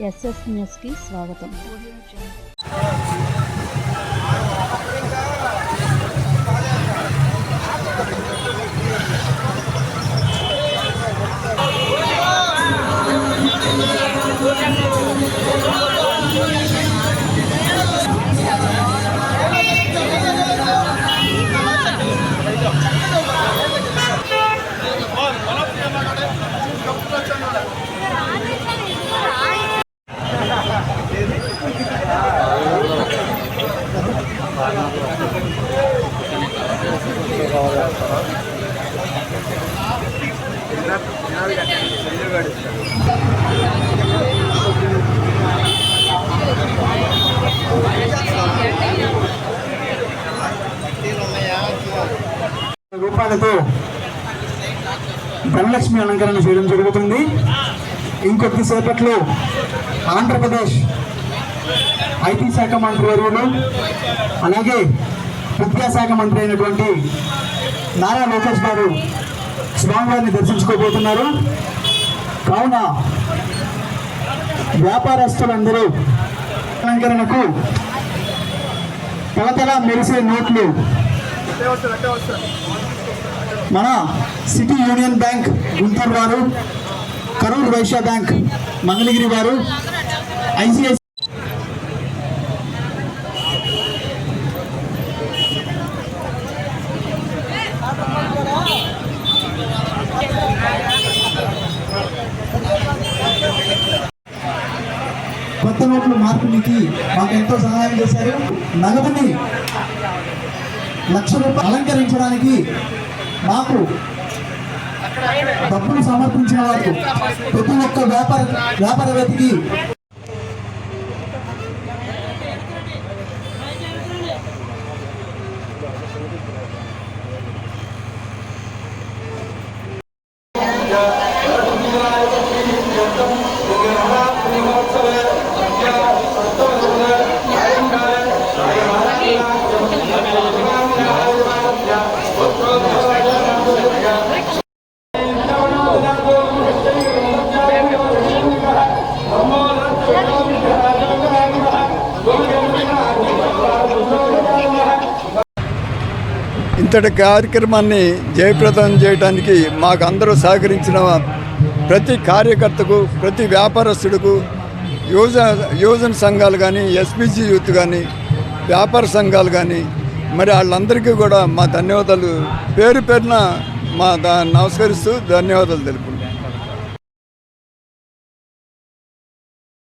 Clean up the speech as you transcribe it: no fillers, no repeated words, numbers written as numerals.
SS న్యూస్కి స్వాగతం. రూపాయలతో ధనలక్ష్మి అలంకరణ చేయడం జరుగుతుంది. ఇంకొద్దిసేపట్లో ఆంధ్రప్రదేశ్ ఐటీ శాఖ మంత్రి వర్యులు అలాగే విద్యాశాఖ మంత్రి అయినటువంటి నారా లోకేష్ గారు స్వామివారిని దర్శించుకోబోతున్నారు. కావున వ్యాపారస్తులందరూ అలంకరణకు తలతల మెరిసే నోట్లు మన సిటీ యూనియన్ బ్యాంక్ గుంటూరు వారు, కరూర్ వైశ్య బ్యాంక్ మంగళగిరి వారు, ఐసిఐసి కొత్త నోట్లు మార్పునికి మాకు ఎంతో సహాయం చేశారు. నగదుని 1,00,000 రూపాయలు అలంకరించడానికి మాకు డబ్బులు సమర్పించిన వారు ప్రతి ఒక్క వ్యాపారవేత్తకి ఇంతటి కార్యక్రమాన్ని జయప్రదం చేయడానికి మాకు అందరూ సహకరించిన ప్రతి కార్యకర్తకు, ప్రతి వ్యాపారస్తుడికు, యువజన సంఘాలు కానీ, ఎస్పీజీ యూత్ కానీ, వ్యాపార సంఘాలు కానీ, మరి వాళ్ళందరికీ కూడా మా ధన్యవాదాలు పేరు పేరున నమస్కరిస్తూ ధన్యవాదాలు తెలుపు.